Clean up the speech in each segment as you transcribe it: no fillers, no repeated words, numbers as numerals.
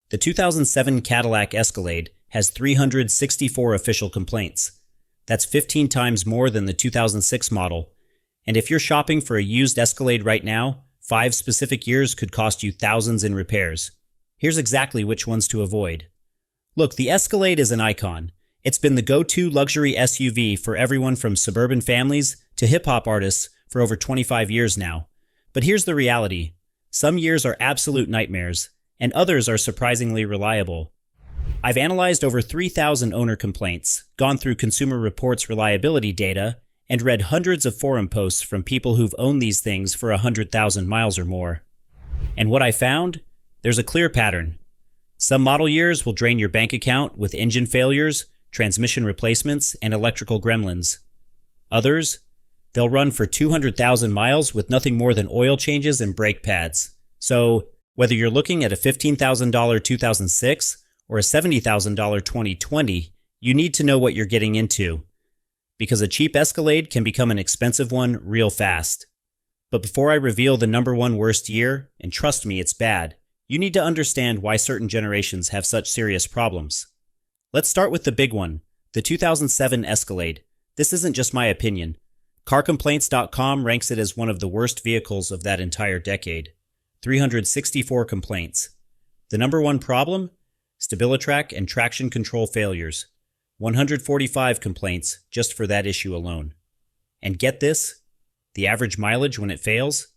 The 2007 Cadillac Escalade has 364 official complaints. That's 15 times more than the 2006 model. And if you're shopping for a used Escalade right now, 5 specific years could cost you thousands in repairs. Here's exactly which ones to avoid. Look, the Escalade is an icon. It's been the go-to luxury SUV for everyone from suburban families to hip-hop artists for over 25 years now. But here's the reality. Some years are absolute nightmares, and others are surprisingly reliable. I've analyzed over 3,000 owner complaints, gone through Consumer Reports reliability data, and read hundreds of forum posts from people who've owned these things for 100,000 miles or more. And what I found? There's a clear pattern. Some model years will drain your bank account with engine failures, transmission replacements, and electrical gremlins. Others? They'll run for 200,000 miles with nothing more than oil changes and brake pads. So, whether you're looking at a $15,000 2006 or a $70,000 2020, you need to know what you're getting into. Because a cheap Escalade can become an expensive one real fast. But before I reveal the #1 worst year, and trust me, it's bad, you need to understand why certain generations have such serious problems. Let's start with the big one, the 2007 Escalade. This isn't just my opinion. CarComplaints.com ranks it as one of the worst vehicles of that entire decade. 364 complaints. The #1 problem? Stabilitrak and traction control failures. 145 complaints just for that issue alone. And get this, the average mileage when it fails?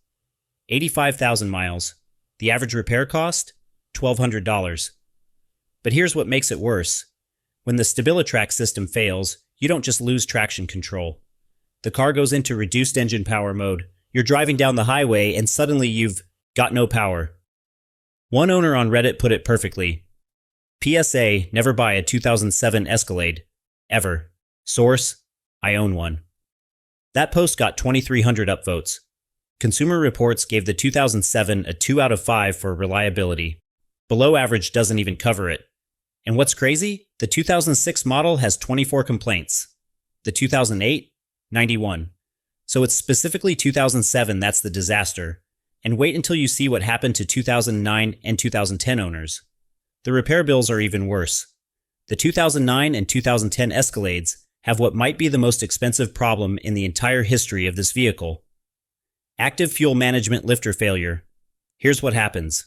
85,000 miles. The average repair cost? $1,200. But here's what makes it worse. When the Stabilitrak system fails, you don't just lose traction control. The car goes into reduced engine power mode. You're driving down the highway and suddenly you've got no power. One owner on Reddit put it perfectly. PSA, never buy a 2007 Escalade. Ever. Source, I own one. That post got 2,300 upvotes. Consumer Reports gave the 2007 a 2 out of 5 for reliability. Below average doesn't even cover it. And what's crazy? The 2006 model has 24 complaints. The 2008? 91. So it's specifically 2007 that's the disaster. And wait until you see what happened to 2009 and 2010 owners. The repair bills are even worse. The 2009 and 2010 Escalades have what might be the most expensive problem in the entire history of this vehicle. Active fuel management lifter failure. Here's what happens.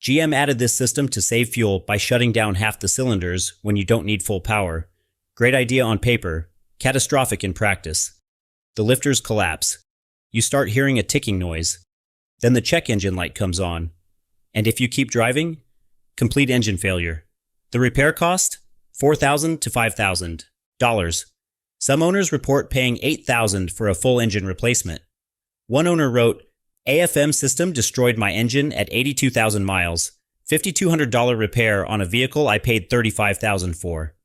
GM added this system to save fuel by shutting down half the cylinders when you don't need full power. Great idea on paper, catastrophic in practice. The lifters collapse. You start hearing a ticking noise. Then the check engine light comes on. And if you keep driving, complete engine failure. The repair cost? $4,000 to $5,000. Some owners report paying $8,000 for a full engine replacement. One owner wrote, AFM system destroyed my engine at 82,000 miles. $5,200 repair on a vehicle I paid $35,000 for.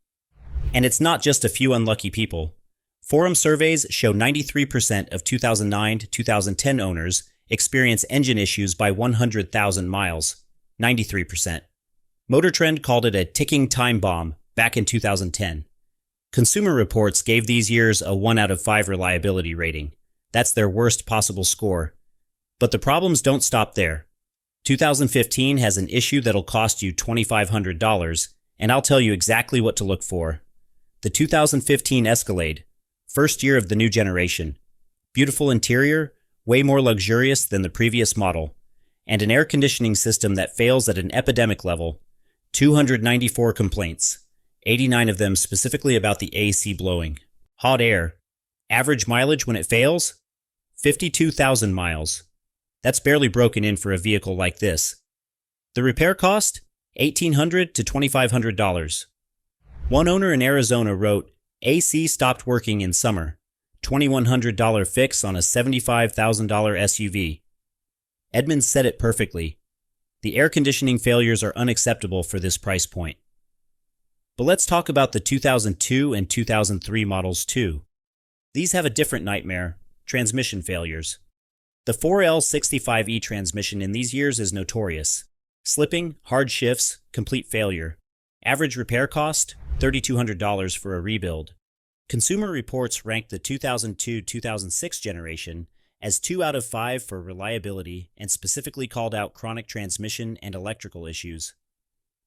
And it's not just a few unlucky people. Forum surveys show 93% of 2009 to 2010 owners experience engine issues by 100,000 miles. 93%. Motor Trend called it a ticking time bomb back in 2010. Consumer Reports gave these years a 1 out of 5 reliability rating. That's their worst possible score. But the problems don't stop there. 2015 has an issue that'll cost you $2,500, and I'll tell you exactly what to look for. The 2015 Escalade, first year of the new generation. Beautiful interior, way more luxurious than the previous model, and an air conditioning system that fails at an epidemic level. 294 complaints, 89 of them specifically about the AC blowing. Hot air. Average mileage when it fails? 52,000 miles. That's barely broken in for a vehicle like this. The repair cost? $1,800 to $2,500. One owner in Arizona wrote, AC stopped working in summer. $2,100 fix on a $75,000 SUV. Edmonds said it perfectly. The air conditioning failures are unacceptable for this price point. But let's talk about the 2002 and 2003 models too. These have a different nightmare, transmission failures. The 4L65E transmission in these years is notorious. Slipping, hard shifts, complete failure. Average repair cost? $3,200 for a rebuild. Consumer Reports ranked the 2002-2006 generation as 2 out of 5 for reliability and specifically called out chronic transmission and electrical issues.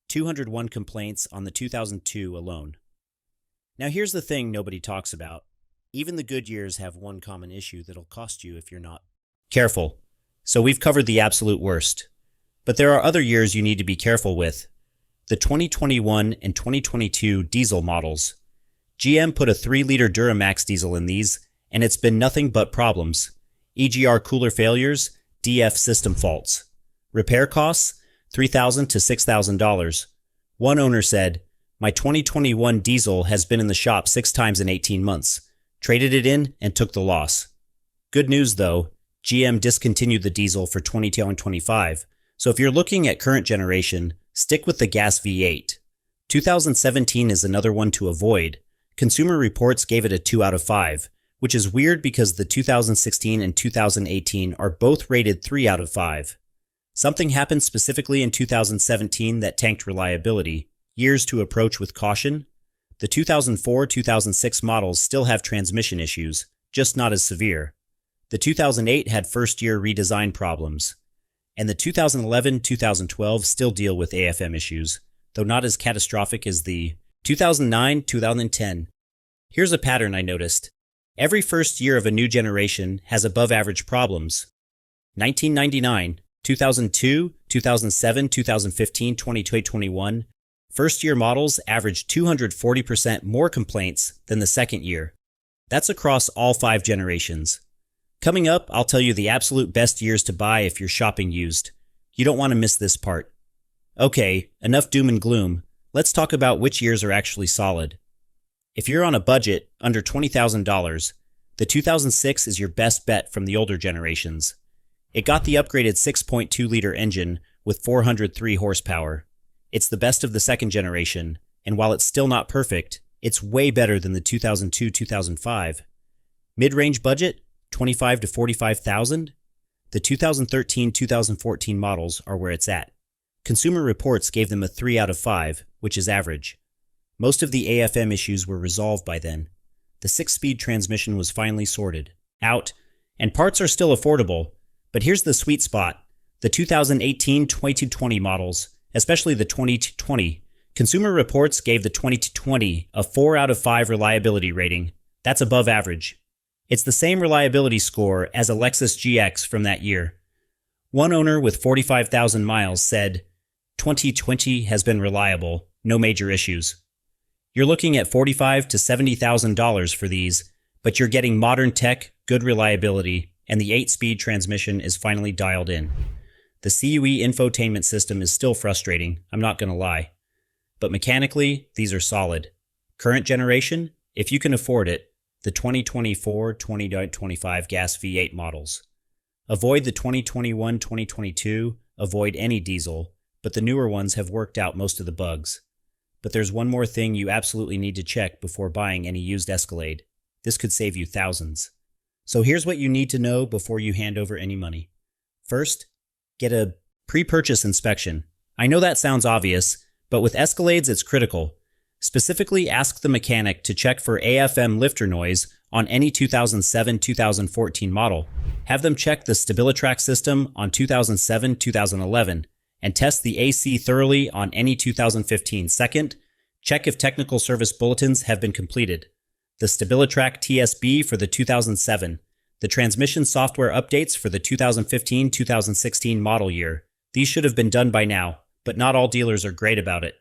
201 complaints on the 2002 alone. Now here's the thing nobody talks about. Even the good years have one common issue that'll cost you if you're not careful. So we've covered the absolute worst. But there are other years you need to be careful with. The 2021 and 2022 diesel models. GM put a 3-liter Duramax diesel in these, and it's been nothing but problems. EGR cooler failures, DF system faults. Repair costs, $3,000 to $6,000. One owner said, "My 2021 diesel has been in the shop 6 times in 18 months. Traded it in and took the loss." Good news though, GM discontinued the diesel for 2022 and 25. So if you're looking at current generation, stick with the gas V8. 2017 is another one to avoid. Consumer Reports gave it a 2 out of 5, which is weird because the 2016 and 2018 are both rated 3 out of 5. Something happened specifically in 2017 that tanked reliability. Years to approach with caution. The 2004-2006 models still have transmission issues, just not as severe. The 2008 had first-year redesign problems. And the 2011-2012 still deal with AFM issues, though not as catastrophic as the 2009-2010. Here's a pattern I noticed. Every first year of a new generation has above-average problems. 1999, 2002, 2007, 2015, 2021, first-year models averaged 240% more complaints than the second year. That's across all 5 generations. Coming up, I'll tell you the absolute best years to buy if you're shopping used. You don't want to miss this part. Okay, enough doom and gloom. Let's talk about which years are actually solid. If you're on a budget under $20,000, the 2006 is your best bet from the older generations. It got the upgraded 6.2-liter engine with 403 horsepower. It's the best of the second generation, and while it's still not perfect, it's way better than the 2002-2005. Mid-range budget, $25,000 to $45,000. The 2013-2014 models are where it's at. Consumer Reports gave them a 3 out of 5, which is average. Most of the AFM issues were resolved by then. The 6-speed transmission was finally sorted out, and parts are still affordable. But here's the sweet spot. The 2018-2220 models, especially the 2020. Consumer Reports gave the 2020 a 4 out of 5 reliability rating. That's above average. It's the same reliability score as a Lexus GX from that year. One owner with 45,000 miles said, 2020 has been reliable, no major issues. You're looking at $45,000 to $70,000 for these, but you're getting modern tech, good reliability, and the 8-speed transmission is finally dialed in. The CUE infotainment system is still frustrating, I'm not going to lie. But mechanically, these are solid. Current generation, if you can afford it, the 2024-2025 gas V8 models. Avoid the 2021-2022, avoid any diesel, but the newer ones have worked out most of the bugs. But there's one more thing you absolutely need to check before buying any used Escalade. This could save you thousands. So here's what you need to know before you hand over any money. First, get a pre-purchase inspection. I know that sounds obvious, but with Escalades it's critical. Specifically, ask the mechanic to check for AFM lifter noise on any 2007-2014 model. Have them check the Stabilitrak system on 2007-2011 and test the AC thoroughly on any 2015. Second, check if technical service bulletins have been completed. The Stabilitrak TSB for the 2007, the transmission software updates for the 2015-2016 model year. These should have been done by now, but not all dealers are great about it.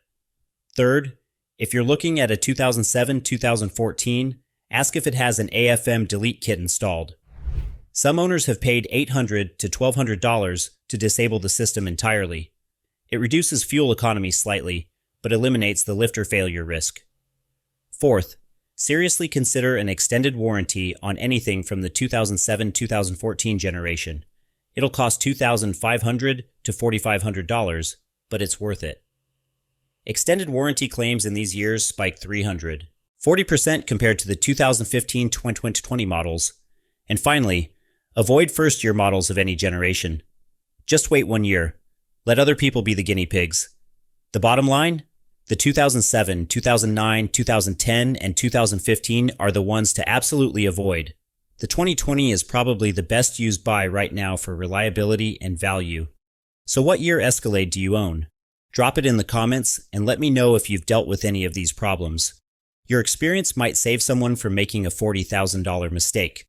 Third, if you're looking at a 2007-2014, ask if it has an AFM delete kit installed. Some owners have paid $800 to $1,200 to disable the system entirely. It reduces fuel economy slightly, but eliminates the lifter failure risk. Fourth, seriously consider an extended warranty on anything from the 2007-2014 generation. It'll cost $2,500 to $4,500, but it's worth it. Extended warranty claims in these years spiked 40% compared to the 2015-2020 models. And finally, avoid first-year models of any generation. Just wait 1 year. Let other people be the guinea pigs. The bottom line? The 2007, 2009, 2010, and 2015 are the ones to absolutely avoid. The 2020 is probably the best used buy right now for reliability and value. So what year Escalade do you own? Drop it in the comments and let me know if you've dealt with any of these problems. Your experience might save someone from making a $40,000 mistake.